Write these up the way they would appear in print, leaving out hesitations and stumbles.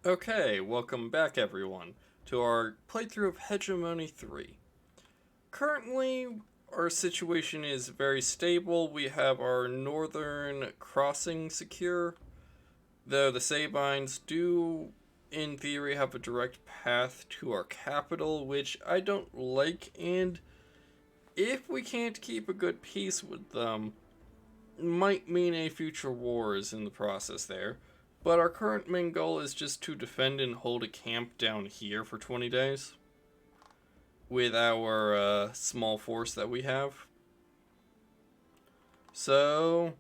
Okay, welcome back everyone to our playthrough of Hegemony 3. Currently, our situation is very stable. We have our northern crossing secure, though the Sabines do, in theory, have a direct path to our capital, which I don't like, and if we can't keep a good peace with them, might mean a future war is in the process there. But our current main goal is just to defend and hold a camp down here for 20 days with our small force that we have. So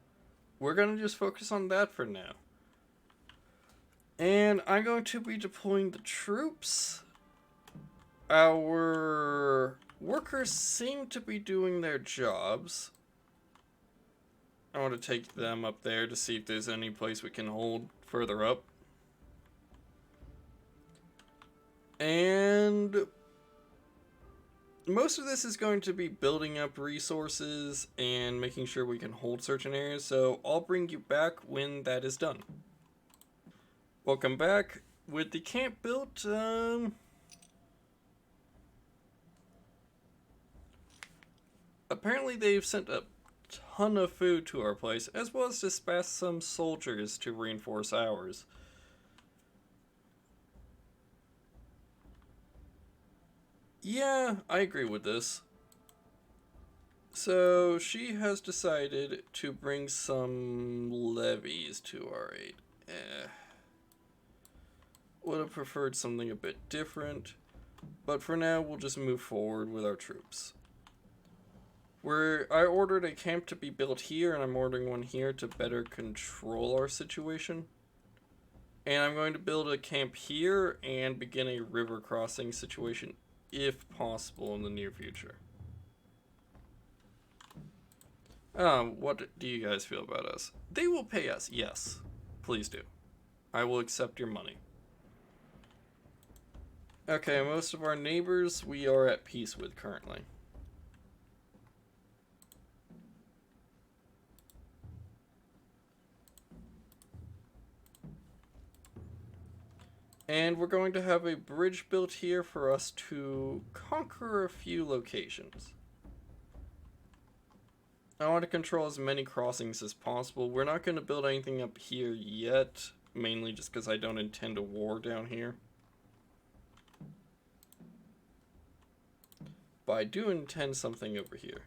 we're going to just focus on that for now. And I'm going to be deploying the troops. Our workers seem to be doing their jobs. I want to take them up there to see if there's any place we can hold further up. And most of this is going to be building up resources and making sure we can hold certain areas, so I'll bring you back when that is done. Welcome back. With the camp built, apparently they've sent a ton of food to our place, as well as dispatched some soldiers to reinforce ours. Yeah, I agree with this. So she has decided to bring some levies to our aid. Would have preferred something a bit different, but for now we'll just move forward with our troops. I ordered a camp to be built here, and I'm ordering one here to better control our situation. And I'm going to build a camp here and begin a river crossing situation, if possible, in the near future. What do you guys feel about us? They will pay us, yes. Please do. I will accept your money. Okay, most of our neighbors we are at peace with currently. And we're going to have a bridge built here for us to conquer a few locations. I want to control as many crossings as possible. We're not going to build anything up here yet, mainly just because I don't intend a war down here. But I do intend something over here.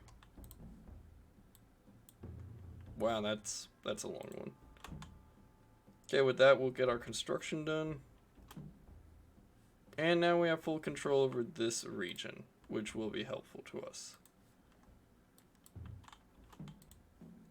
Wow, that's a long one. Okay, with that we'll get our construction done. And now we have full control over this region, which will be helpful to us.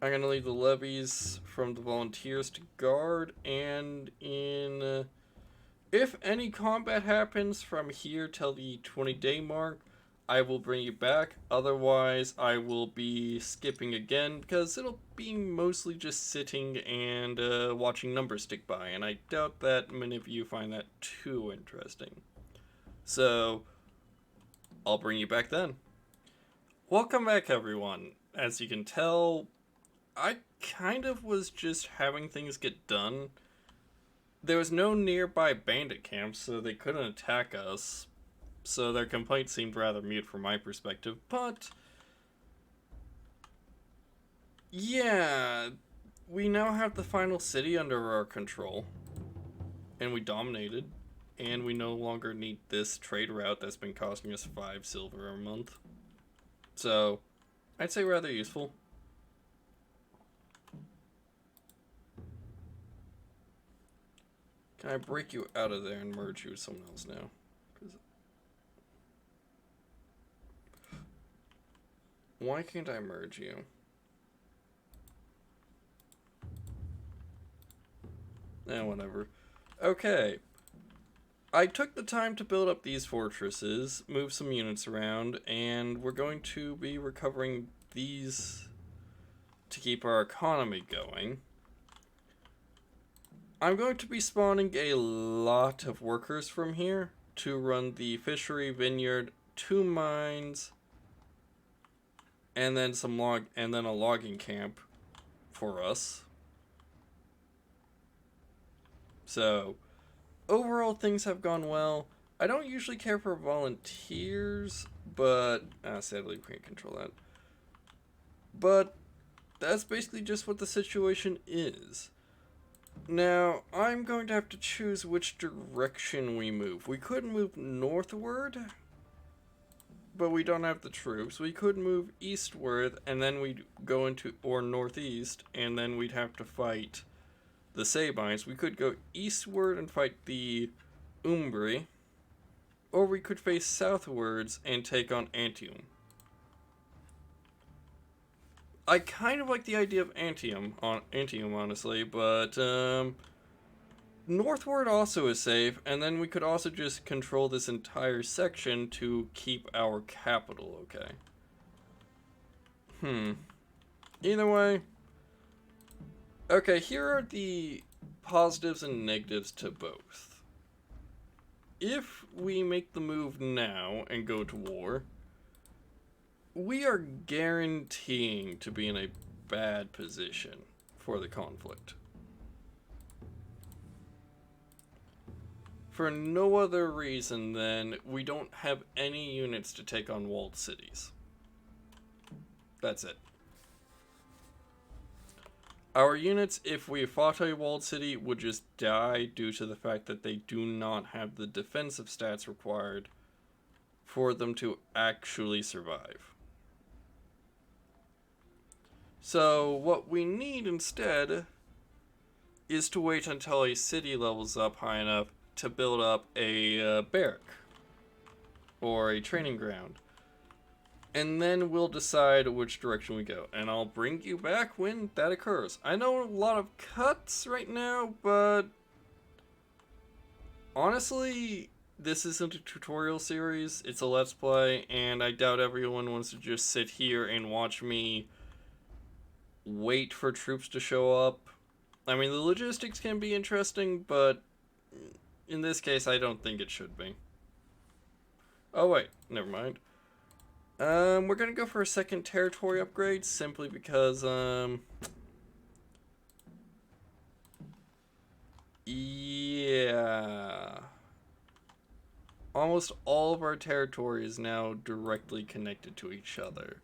I'm going to leave the levies from the volunteers to guard, and if any combat happens from here till the 20-day mark, I will bring you back. Otherwise, I will be skipping again, because it'll be mostly just sitting and watching numbers tick by, and I doubt that many of you find that too interesting. So, I'll bring you back then. Welcome back, everyone. As you can tell, I kind of was just having things get done. There was no nearby bandit camps, so they couldn't attack us. So their complaint seemed rather mute from my perspective. But, yeah, we now have the final city under our control. And we dominated. And we no longer need this trade route that's been costing us 5 silver a month. So, I'd say rather useful. Can I break you out of there and merge you with someone else now? Why can't I merge you? Whatever. Okay. I took the time to build up these fortresses, move some units around, and we're going to be recovering these to keep our economy going. I'm going to be spawning a lot of workers from here to run the fishery, vineyard, 2 mines, and then a logging camp for us. So overall things have gone well. I don't usually care for volunteers, but sadly we can't control that. But that's basically just what the situation is. Now, I'm going to have to choose which direction we move. We could move northward, but we don't have the troops. We could move eastward, and then we'd go into, or northeast, and then we'd have to fight the Sabines. We could go eastward and fight the Umbri, or we could face southwards and take on Antium. I kind of like the idea of Antium, honestly, but northward also is safe, and then we could also just control this entire section to keep our capital okay. Either way. Okay, here are the positives and negatives to both. If we make the move now and go to war, we are guaranteeing to be in a bad position for the conflict. For no other reason than we don't have any units to take on walled cities. That's it. Our units, if we fought a walled city, would just die due to the fact that they do not have the defensive stats required for them to actually survive. So what we need instead is to wait until a city levels up high enough to build up a barrack or a training ground. And then we'll decide which direction we go. And I'll bring you back when that occurs. I know a lot of cuts right now, but honestly, this isn't a tutorial series. It's a Let's Play, and I doubt everyone wants to just sit here and watch me wait for troops to show up. I mean, the logistics can be interesting, but in this case, I don't think it should be. Oh wait, never mind. We're gonna go for a second territory upgrade simply because, yeah. Almost all of our territory is now directly connected to each other.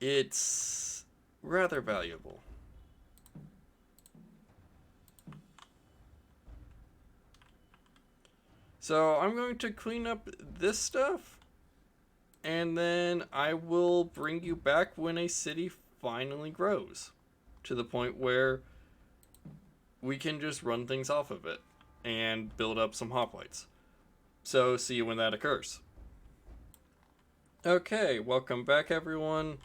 It's rather valuable. So I'm going to clean up this stuff, and then I will bring you back when a city finally grows to the point where we can just run things off of it and build up some hoplites. So see you when that occurs. Okay, welcome back everyone.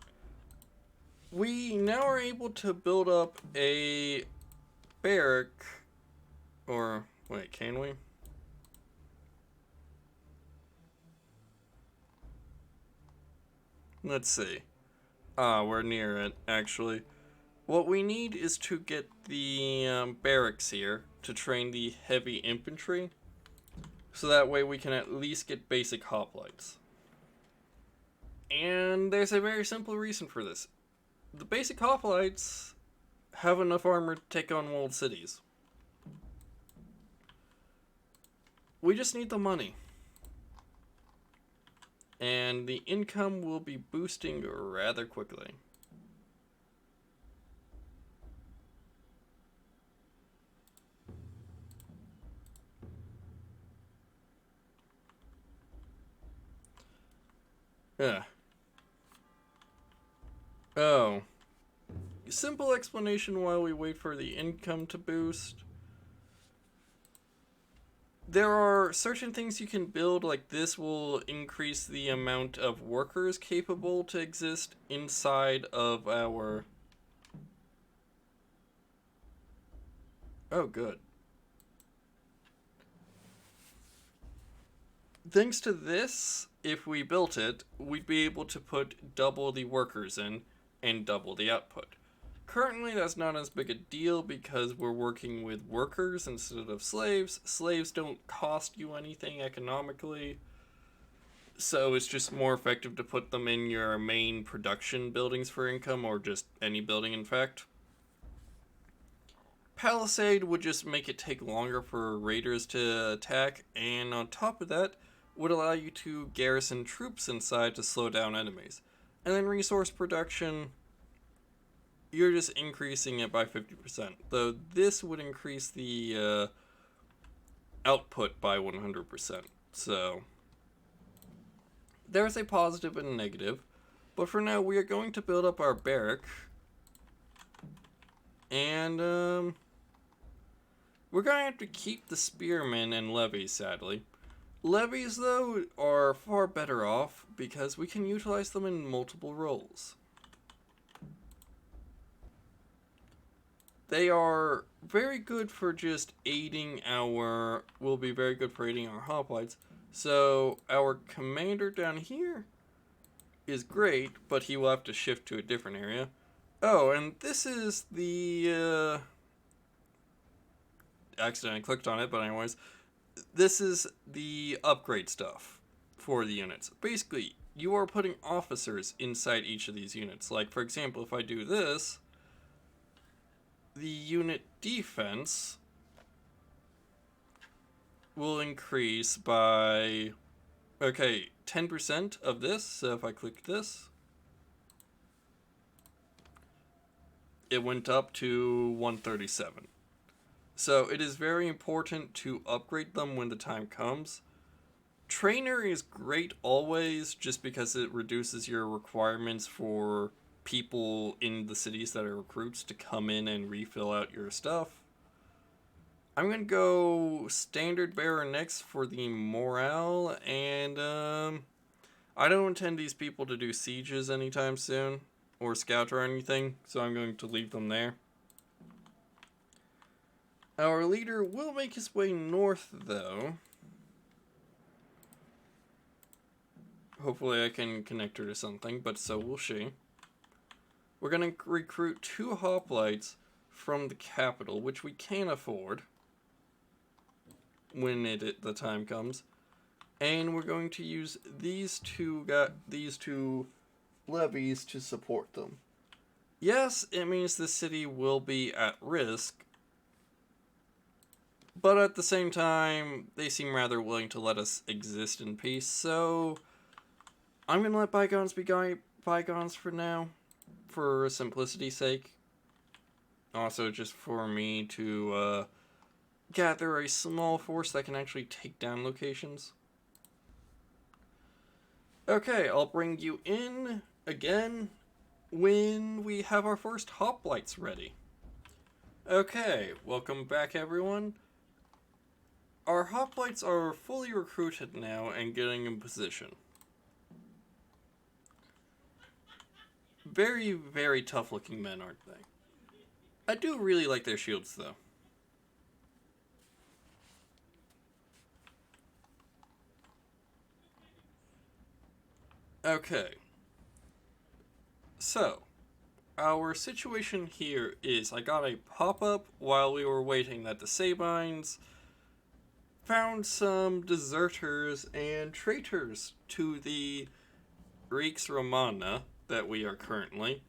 We now are able to build up a barrack, or wait, can we? Let's see. We're near it, actually. What we need is to get the barracks here to train the heavy infantry, so that way we can at least get basic hoplites. And there's a very simple reason for this. The basic hoplites have enough armor to take on walled cities. We just need the money. And the income will be boosting rather quickly. Yeah. Oh. Simple explanation while we wait for the income to boost. There are certain things you can build, like this will increase the amount of workers capable to exist inside of our... Oh, good. Thanks to this, if we built it, we'd be able to put double the workers in and double the output. Currently, that's not as big a deal because we're working with workers instead of slaves. Slaves don't cost you anything economically, so it's just more effective to put them in your main production buildings for income, or just any building, in fact. Palisade would just make it take longer for raiders to attack, and on top of that, would allow you to garrison troops inside to slow down enemies. And then resource production, you're just increasing it by 50%. Though this would increase the output by 100%. So, there's a positive and a negative. But for now, we are going to build up our barrack. And, we're going to have to keep the spearmen and levies, sadly. Levies, though, are far better off because we can utilize them in multiple roles. They are very good for just aiding will be very good for aiding our hoplites. So, our commander down here is great, but he will have to shift to a different area. Oh, and this is the, accidentally clicked on it, but anyways, this is the upgrade stuff for the units. Basically, you are putting officers inside each of these units. Like, for example, if I do this, the unit defense will increase by, 10% of this. So if I click this, it went up to 137. So it is very important to upgrade them when the time comes. Trainer is great always, just because it reduces your requirements for people in the cities that are recruits to come in and refill out your stuff. I'm going to go standard bearer next for the morale, and I don't intend these people to do sieges anytime soon, or scout or anything, so I'm going to leave them there. Our leader will make his way north, though. Hopefully I can connect her to something, but so will she. We're going to recruit 2 hoplites from the capital, which we can afford when the time comes. And we're going to use these two levies to support them. Yes, it means the city will be at risk, but at the same time, they seem rather willing to let us exist in peace, so I'm going to let bygones be bygones for now, for simplicity's sake. Also, just for me to gather a small force that can actually take down locations. Okay, I'll bring you in again when we have our first hoplites ready. Okay, welcome back, everyone. Our hoplites are fully recruited now and getting in position. Very, very tough looking men, aren't they? I do really like their shields, though. Okay. So, our situation here is I got a pop-up while we were waiting that the Sabines found some deserters and traitors to the Rex Romana that we are currently,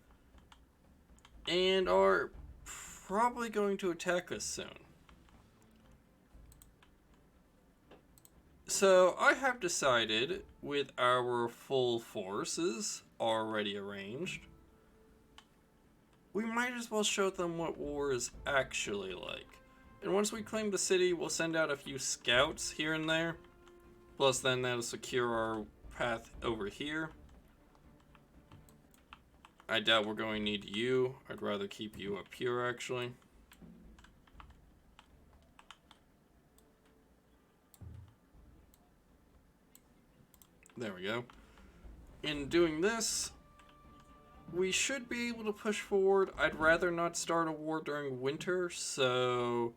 and are probably going to attack us soon. So I have decided, with our full forces already arranged, we might as well show them what war is actually like. And once we claim the city, we'll send out a few scouts here and there. Plus then that'll secure our path over here. I doubt we're going to need you. I'd rather keep you up here, actually. There we go. In doing this, we should be able to push forward. I'd rather not start a war during winter, so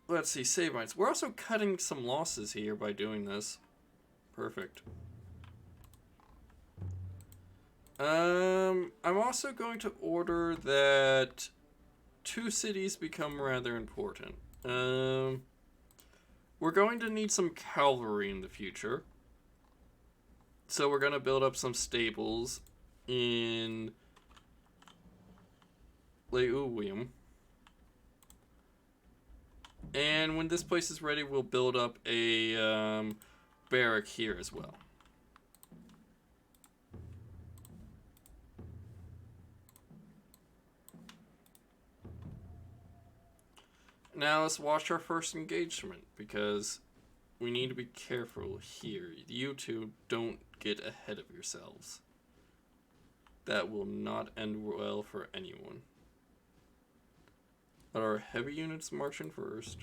let's see, Sabines. We're also cutting some losses here by doing this. Perfect. I'm also going to order that 2 cities become rather important. We're going to need some cavalry in the future. So we're going to build up some stables in Leuwium. And when this place is ready, we'll build up a barrack here as well. Now let's watch our first engagement, because we need to be careful here. You two don't get ahead of yourselves. That will not end well for anyone. Let our heavy units march in first.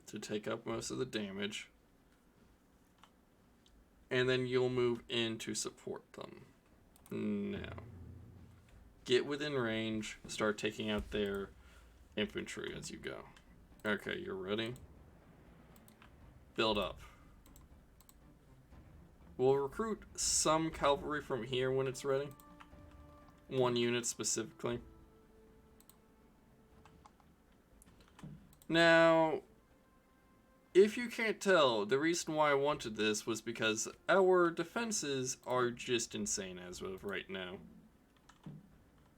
To take up most of the damage. And then you'll move in to support them. Now, get within range, start taking out their infantry as you go. Okay, you're ready. Build up. We'll recruit some cavalry from here when it's ready. 1 unit specifically. Now, if you can't tell, the reason why I wanted this was because our defenses are just insane as of right now.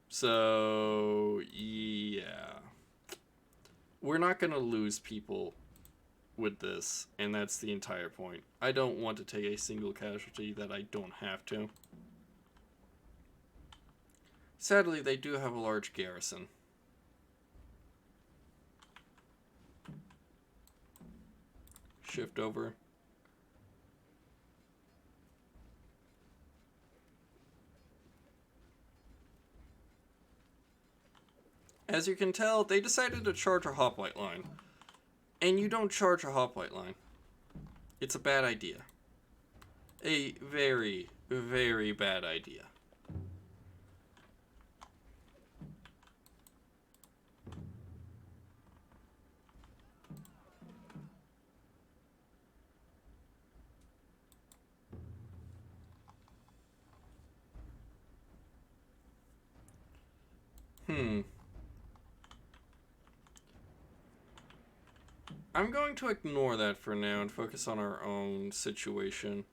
So, yeah. We're not going to lose people with this, and that's the entire point. I don't want to take a single casualty that I don't have to. Sadly, they do have a large garrison. Shift over. As you can tell, they decided to charge a hoplite line. And you don't charge a hoplite line. It's a bad idea. A very, very bad idea. I'm going to ignore that for now and focus on our own situation.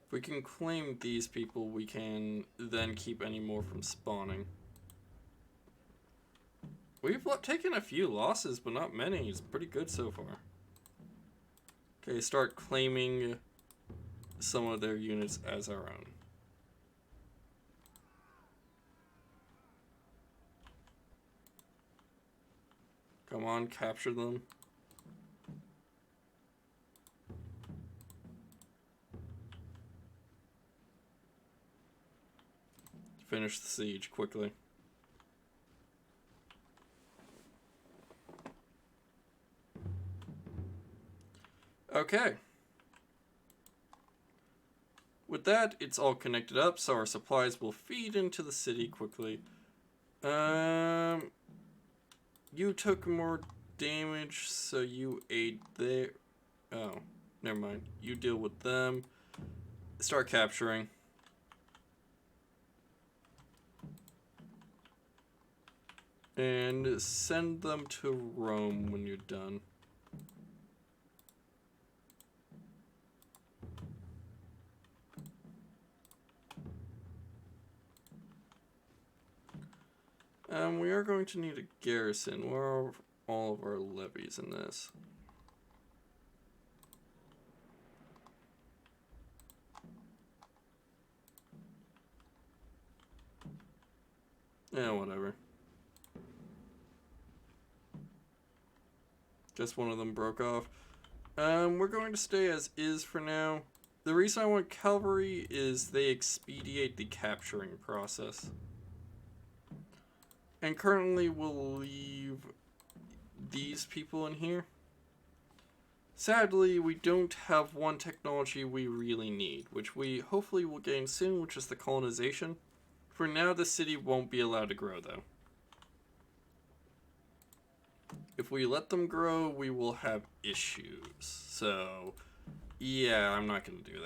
If we can claim these people, we can then keep any more from spawning. We've taken a few losses, but not many. It's pretty good so far. Okay, start claiming some of their units as our own. Come on, capture them. Finish the siege quickly. Okay. With that, it's all connected up, so our supplies will feed into the city quickly. You took more damage, so you aid there. Oh, never mind. You deal with them. Start capturing. And send them to Rome when you're done. We are going to need a garrison. Where are all of our levies in this? Yeah, whatever. Guess one of them broke off. We're going to stay as is for now. The reason I want cavalry is they expedite the capturing process. And currently we'll leave these people in here. Sadly, we don't have one technology we really need, which we hopefully will gain soon, which is the colonization. For now, the city won't be allowed to grow, though. If we let them grow, we will have issues. So, yeah, I'm not going to do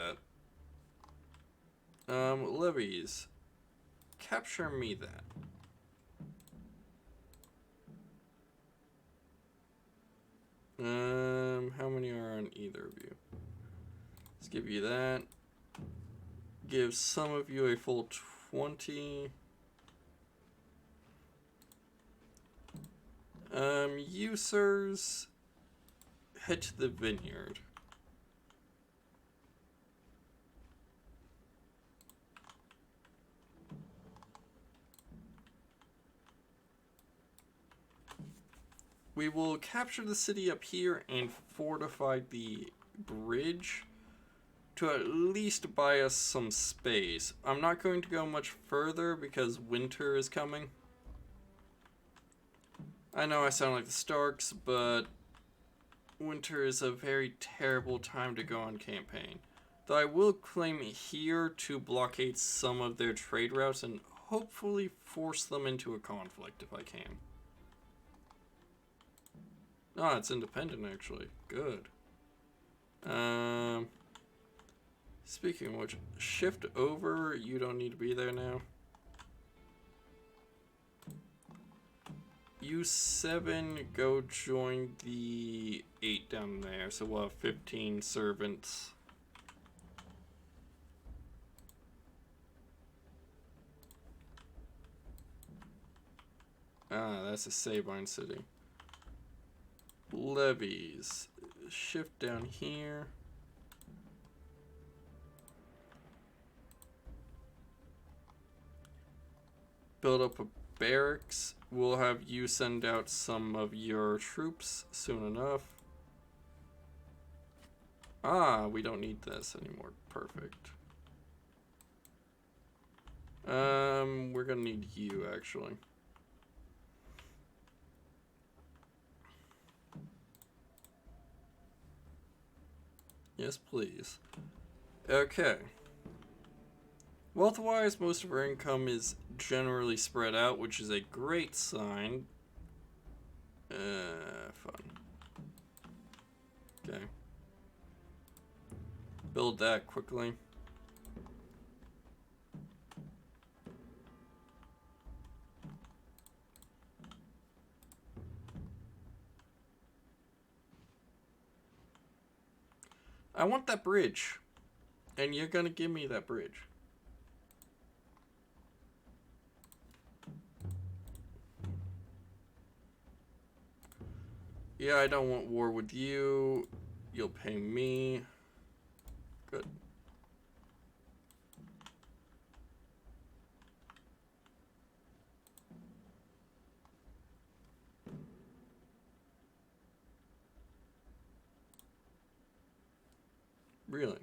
that. Levies. Capture me that. How many are on either of you? Let's give you that. Give some of you a full 20. You sirs, head to the vineyard. We will capture the city up here and fortify the bridge to at least buy us some space. I'm not going to go much further because winter is coming. I know I sound like the Starks, but winter is a very terrible time to go on campaign. Though I will claim here to blockade some of their trade routes and hopefully force them into a conflict if I can. Oh, it's independent actually. Good. Speaking of which, shift over. You don't need to be there now. You 7 go join the 8 down there, so we'll have 15 servants. Ah, that's a Sabine city. Levies. Shift down here. Build up a barracks. We'll have you send out some of your troops soon enough. Ah, we don't need this anymore. Perfect. We're gonna need you actually. Yes, please. Okay. Wealth-wise, most of our income is generally spread out, which is a great sign. Fun. Okay. Build that quickly. I want that bridge. And you're gonna give me that bridge. Yeah, I don't want war with you. You'll pay me. Good. Really?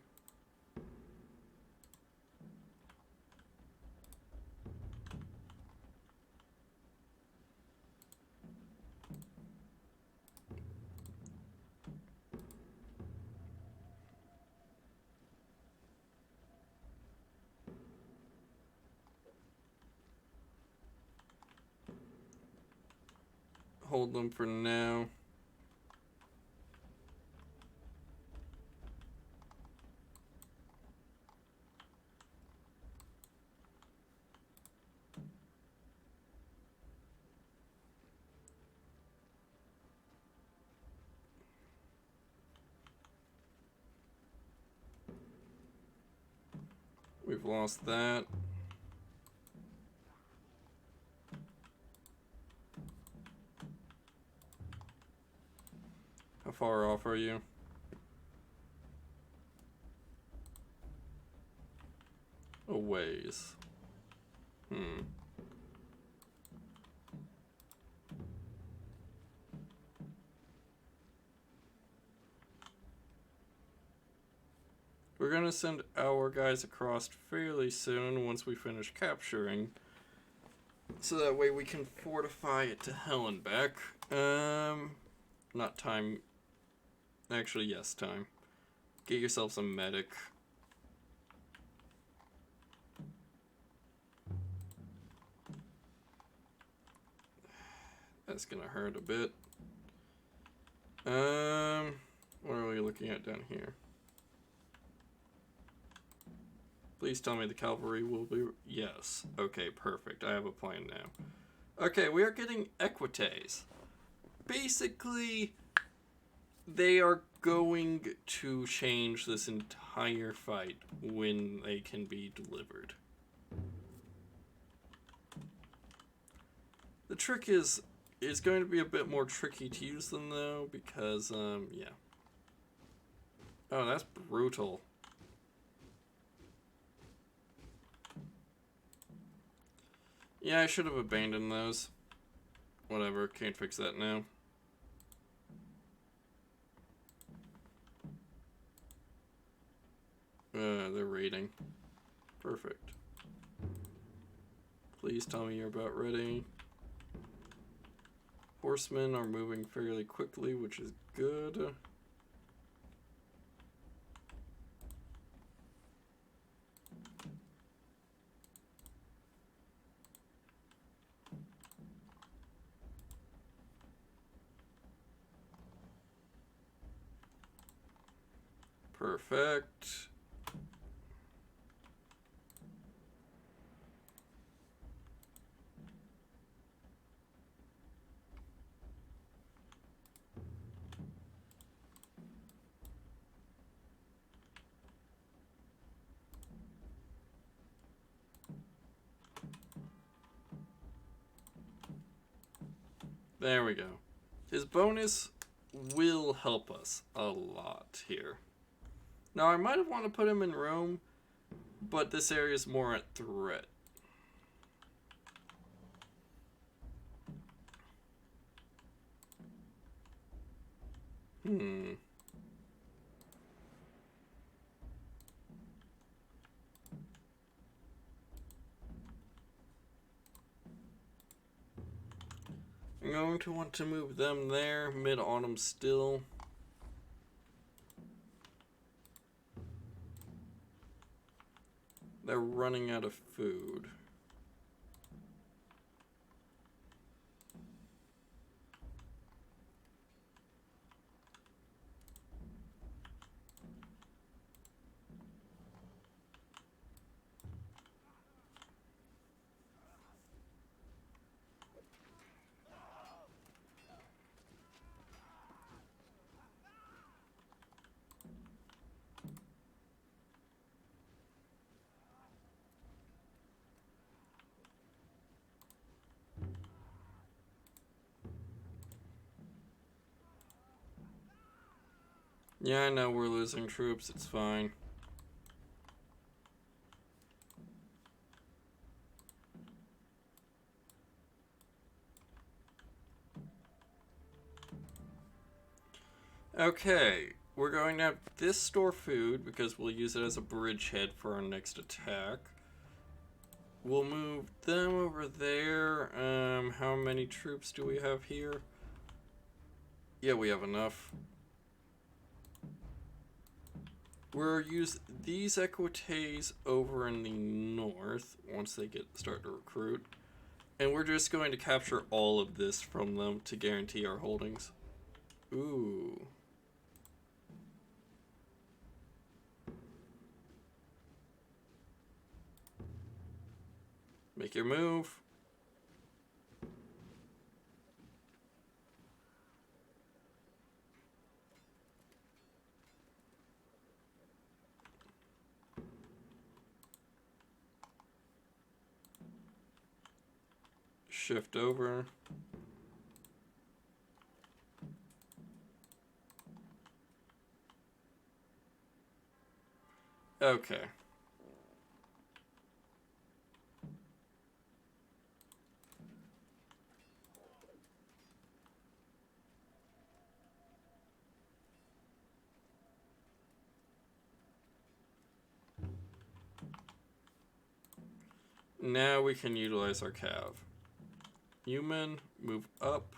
Hold them for now. We've lost that. How far off are you? A ways. We're gonna send our guys across fairly soon once we finish capturing. So that way we can fortify it to hell and back. Not time. Actually, yes, time. Get yourself some medic. That's gonna hurt a bit. What are we looking at down here? Please tell me the cavalry will be... Yes. Okay, perfect. I have a plan now. Okay, we are getting equites. Basically, they are going to change this entire fight when they can be delivered. The trick is going to be a bit more tricky to use them though, because yeah. Oh, that's brutal. Yeah, I should have abandoned those. Whatever, can't fix that now. They're raiding. Perfect. Please tell me you're about ready. Horsemen are moving fairly quickly, which is good. Perfect. There we go. His bonus will help us a lot here. Now, I might have wanted to put him in Rome, but this area is more at threat. I'm going to want to move them there, mid-autumn still. They're running out of food. Yeah, I know we're losing troops, it's fine. Okay, we're going to have this store food because we'll use it as a bridgehead for our next attack. We'll move them over there. How many troops do we have here? Yeah, we have enough. We'll use these equites over in the north once they start to recruit. And we're just going to capture all of this from them to guarantee our holdings. Ooh. Make your move. Shift over. Okay. Now we can utilize our cav. Human, move up.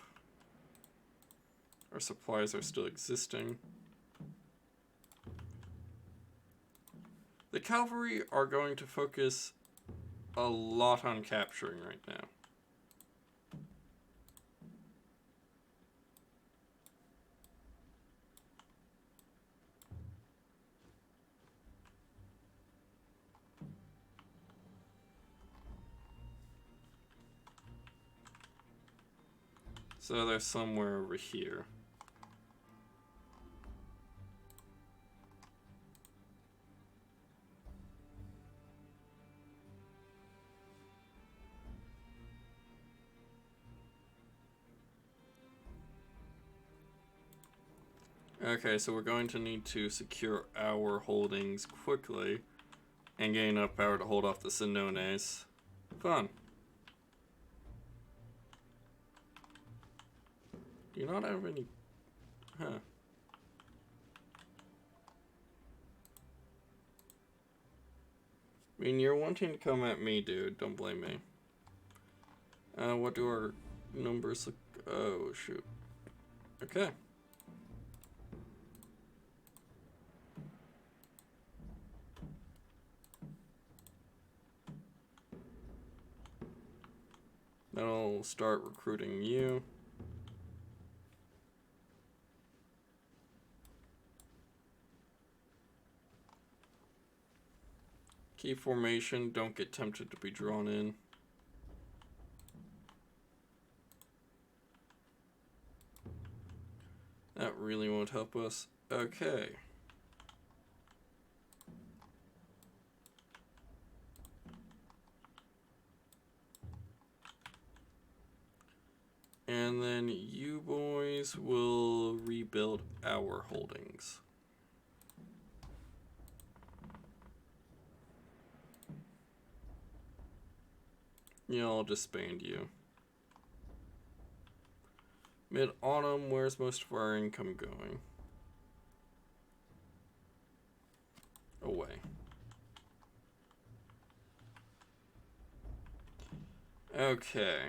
Our supplies are still existing. The cavalry are going to focus a lot on capturing right now. So they're somewhere over here. Okay, so we're going to need to secure our holdings quickly and gain enough power to hold off the Sinones. Fun. Do you not have any... Huh. I mean, you're wanting to come at me, dude. Don't blame me. What do our numbers look... Oh, shoot. Okay. Then I'll start recruiting you. Key formation, don't get tempted to be drawn in. That really won't help us. Okay. And then you boys will rebuild our holdings. Yeah, I'll disband you. Mid-autumn, where's most of our income going? Away. Okay.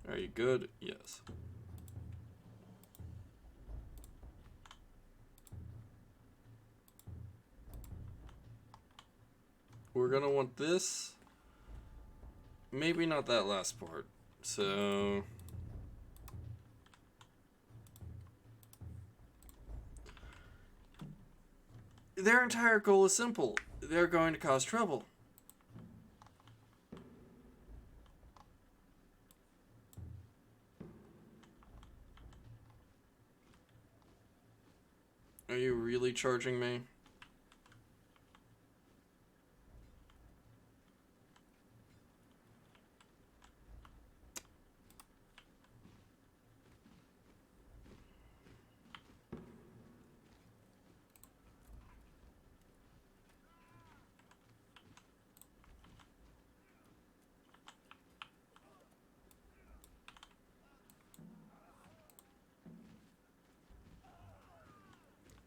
Are you good? Yes. We're gonna want this. Maybe not that last part. So... Their entire goal is simple. They're going to cause trouble. Are you really charging me?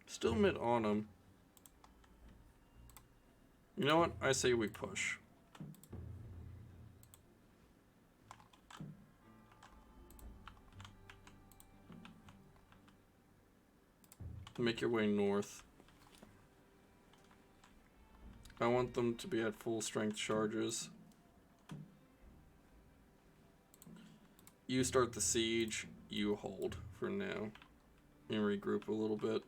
Still mid-autumn. You know what? I say we push. Make your way north. I want them to be at full strength charges. You start the siege, you hold for now. And regroup a little bit.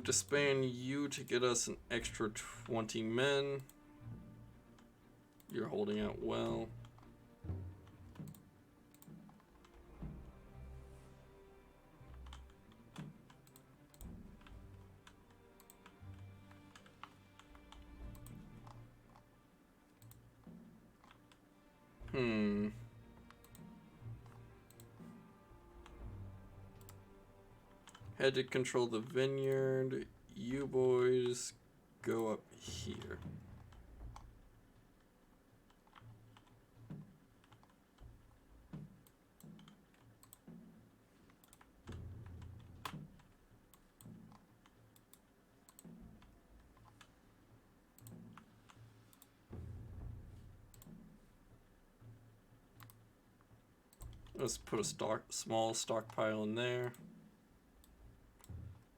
Disband you to get us an extra 20 men. You're holding out well. Had to control the vineyard. You boys go up here. Let's put a small stockpile in there.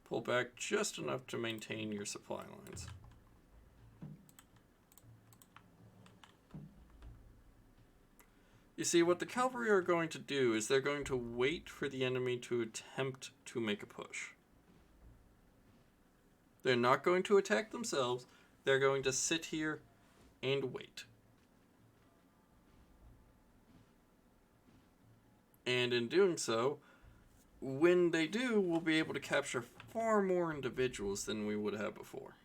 Pull back just enough to maintain your supply lines. You see, what the cavalry are going to do is they're going to wait for the enemy to attempt to make a push. They're not going to attack themselves. They're going to sit here and wait. And in doing so, when they do, we'll be able to capture far more individuals than we would have before.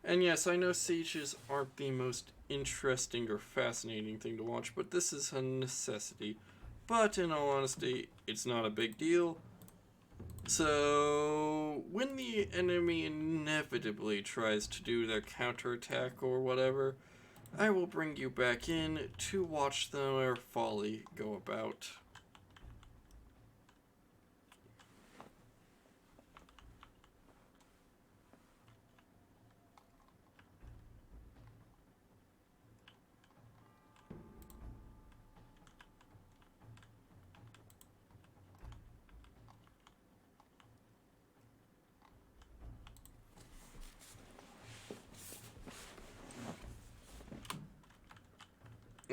And yes, I know sieges aren't the most interesting or fascinating thing to watch, but this is a necessity. But in all honesty, it's not a big deal. So, when the enemy inevitably tries to do their counterattack or whatever, I will bring you back in to watch their folly go about.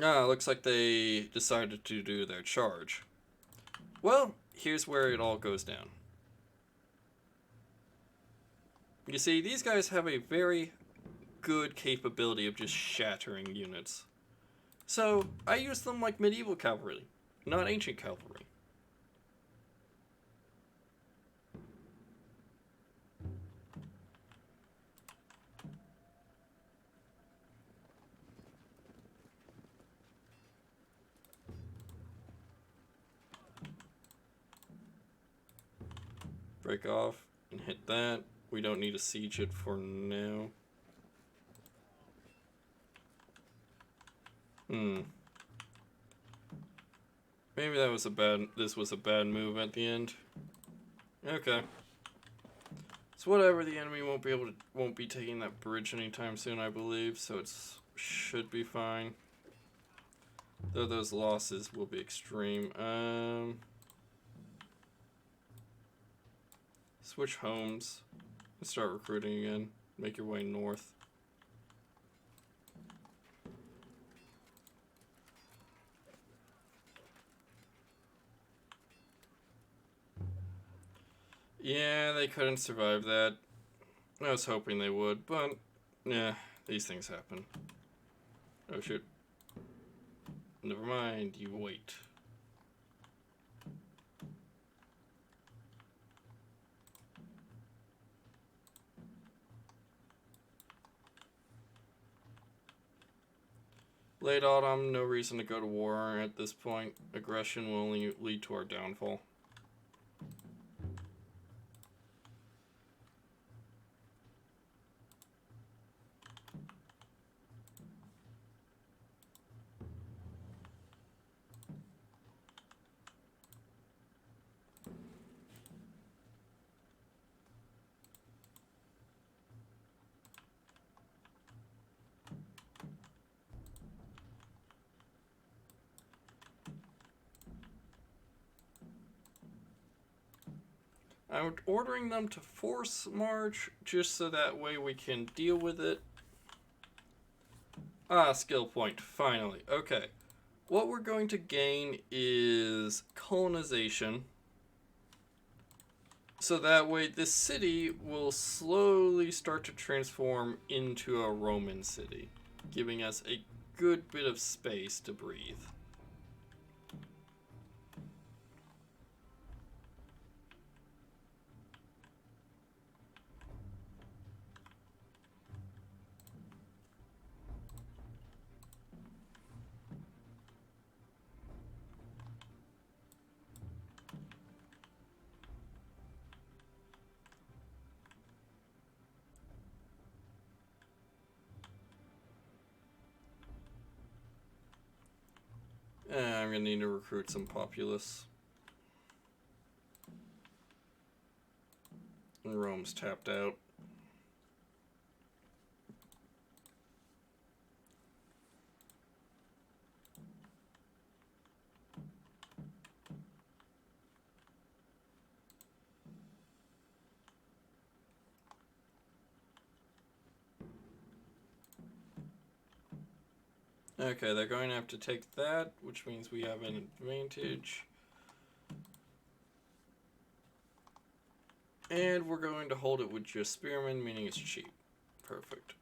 Looks like they decided to do their charge. Well, here's where it all goes down. You see, these guys have a very good capability of just shattering units. So, I use them like medieval cavalry, not ancient cavalry. Break off and hit that. We don't need to siege it for now. Maybe this was a bad move at the end. Okay. So whatever, the enemy won't be taking that bridge anytime soon, I believe, so it should be fine. Though those losses will be extreme. Switch homes and start recruiting again. Make your way north. Yeah, they couldn't survive that. I was hoping they would, but yeah, these things happen. Oh shoot. Never mind, you wait. Late autumn, no reason to go to war at this point. Aggression will only lead to our downfall. I'm ordering them to force march, just so that way we can deal with it. Skill point, finally. Okay. What we're going to gain is colonization. So that way this city will slowly start to transform into a Roman city, giving us a good bit of space to breathe. I'm going to need to recruit some populace. And Rome's tapped out. Okay, they're going to have to take that, which means we have an advantage. And we're going to hold it with just spearmen, meaning it's cheap. Perfect.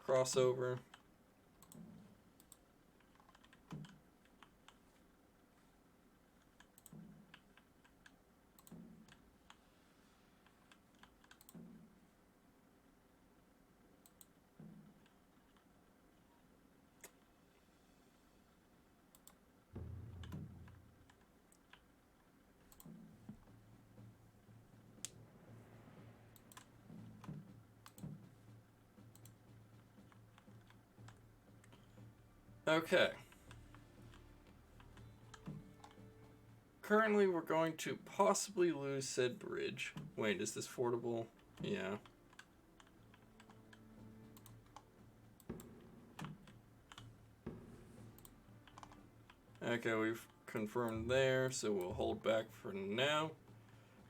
Crossover. Okay. Currently, we're going to possibly lose said bridge. Wait, is this fordable? Yeah. Okay, we've confirmed there, so we'll hold back for now.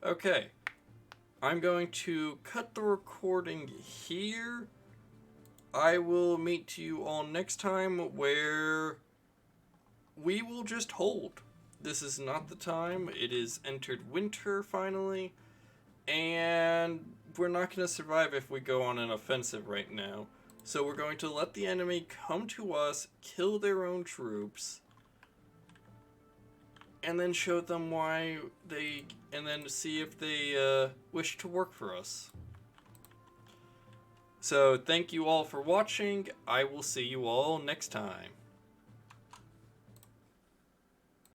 Okay. I'm going to cut the recording here. I will meet you all next time where we will just hold. This is not the time. It is entered winter finally, and we're not going to survive if we go on an offensive right now. So we're going to let the enemy come to us, kill their own troops, and then show them why and then see if they wish to work for us. So thank you all for watching. I will see you all next time.